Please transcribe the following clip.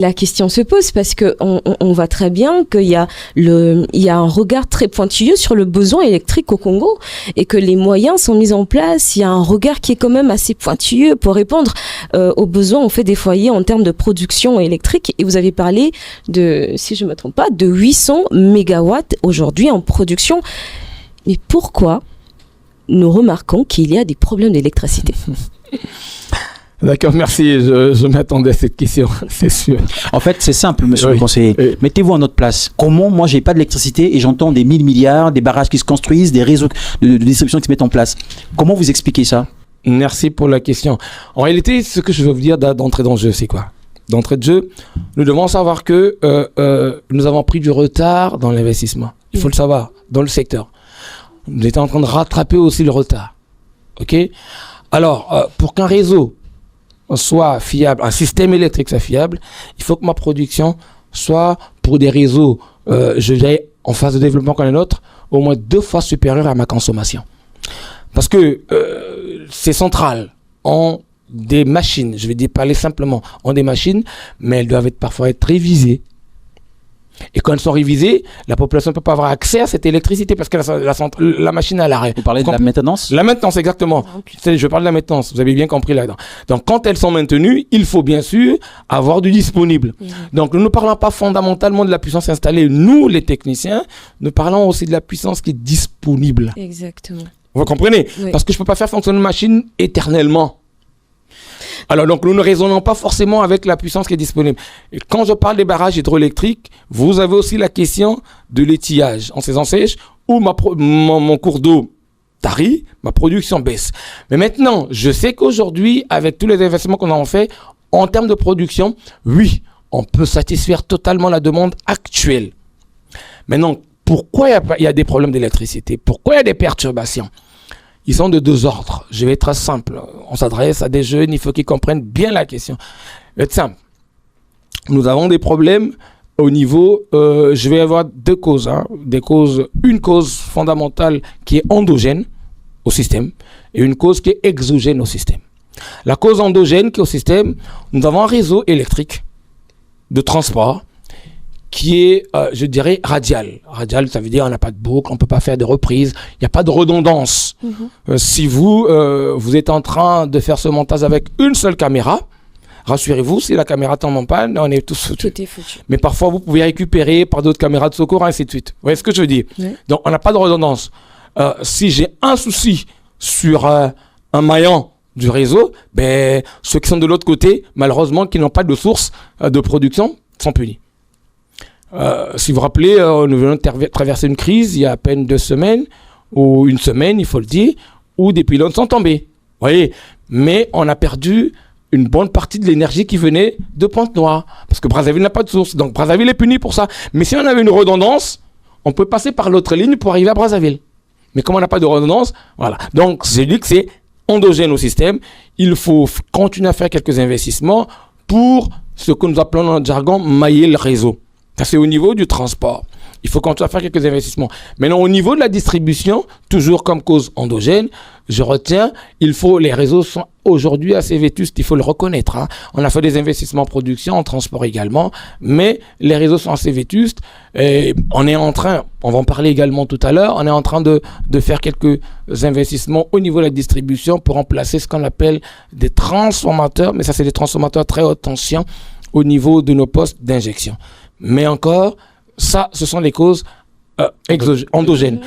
La question se pose parce que on voit très bien qu'il y a il y a un regard très pointilleux sur le besoin électrique au Congo et que les moyens sont mis en place. Il y a un regard qui est quand même assez pointilleux pour répondre aux besoins. On fait des foyers en termes de production électrique et vous avez parlé de, si je me trompe pas, de 800 mégawatts aujourd'hui en production. Mais pourquoi nous remarquons qu'il y a des problèmes d'électricité? D'accord, merci. Je m'attendais à cette question, c'est sûr. En fait, c'est simple, monsieur le conseiller. Mettez-vous à notre place. Comment, moi, j'ai pas d'électricité et j'entends des 1000 milliards, des barrages qui se construisent, des réseaux de distribution qui se mettent en place. Comment vous expliquez ça? Merci pour la question. En réalité, ce que je veux vous dire d'entrée dans le jeu, c'est quoi? D'entrée de jeu, nous devons savoir que nous avons pris du retard dans l'investissement. Il faut le savoir, dans le secteur. Nous étions en train de rattraper aussi le retard. OK? Alors, pour qu'un réseau soit fiable, un système électrique soit fiable, il faut que ma production soit, pour des réseaux, je dirais, en phase de développement comme les nôtres, au moins 2 fois supérieure à ma consommation. Parce que ces centrales ont des machines, je vais parler simplement, ont des machines, mais elles doivent parfois être révisées. Et quand elles sont révisées, la population ne peut pas avoir accès à cette électricité parce que la machine est à l'arrêt. Vous parlez de la maintenance? La maintenance, exactement. Je parle de la maintenance, vous avez bien compris là-dedans. Donc, quand elles sont maintenues, il faut bien sûr avoir du disponible. Donc, nous ne parlons pas fondamentalement de la puissance installée. Nous, les techniciens, nous parlons aussi de la puissance qui est disponible. Exactement. Vous comprenez? Oui. Parce que je ne peux pas faire fonctionner une machine éternellement. Alors, donc, nous ne raisonnons pas forcément avec la puissance qui est disponible. Et quand je parle des barrages hydroélectriques, vous avez aussi la question de l'étillage en saison sèche où mon cours d'eau tarit, ma production baisse. Mais maintenant, je sais qu'aujourd'hui, avec tous les investissements qu'on a fait, en termes de production, oui, on peut satisfaire totalement la demande actuelle. Maintenant, pourquoi il y a des problèmes d'électricité? Pourquoi il y a des perturbations? Ils sont de 2 ordres. Je vais être très simple. On s'adresse à des jeunes, il faut qu'ils comprennent bien la question. Je vais être simple. Nous avons des problèmes au niveau, je vais avoir 2 causes. Des causes, une cause fondamentale qui est endogène au système et une cause qui est exogène au système. La cause endogène qui est au système, nous avons un réseau électrique de transport qui est, je dirais, radial. Radial, ça veut dire on n'a pas de boucle, on ne peut pas faire de reprises, il n'y a pas de redondance. Si vous êtes en train de faire ce montage avec une seule caméra, rassurez-vous, si la caméra tombe en panne, on est tous foutus. Tout est foutu. Mais parfois, vous pouvez récupérer par d'autres caméras de secours, ainsi de suite. Vous voyez ce que je veux dire? Oui. Donc, on n'a pas de redondance. Si j'ai un souci sur un maillon du réseau, ben, ceux qui sont de l'autre côté, malheureusement, qui n'ont pas de source de production, sont punis. Si vous vous rappelez, nous venons de traverser une crise il y a à peine 2 semaines, ou 1 semaine, il faut le dire, où des pylônes sont tombés. Vous voyez? Mais on a perdu une bonne partie de l'énergie qui venait de Pointe-Noire. Parce que Brazzaville n'a pas de source. Donc Brazzaville est puni pour ça. Mais si on avait une redondance, on peut passer par l'autre ligne pour arriver à Brazzaville. Mais comme on n'a pas de redondance, voilà. Donc je dis que c'est endogène au système. Il faut continuer à faire quelques investissements pour ce que nous appelons dans notre jargon mailler le réseau. Ça, c'est au niveau du transport. Il faut continuer à faire quelques investissements. Maintenant, au niveau de la distribution, toujours comme cause endogène, je retiens, les réseaux sont aujourd'hui assez vétustes, il faut le reconnaître. On a fait des investissements en production, en transport également, mais les réseaux sont assez vétustes. Et on va en parler également tout à l'heure, on est en train de faire quelques investissements au niveau de la distribution pour remplacer ce qu'on appelle des transformateurs, mais ça, c'est des transformateurs à très haute tension au niveau de nos postes d'injection. Mais encore, ça, ce sont les causes endogènes.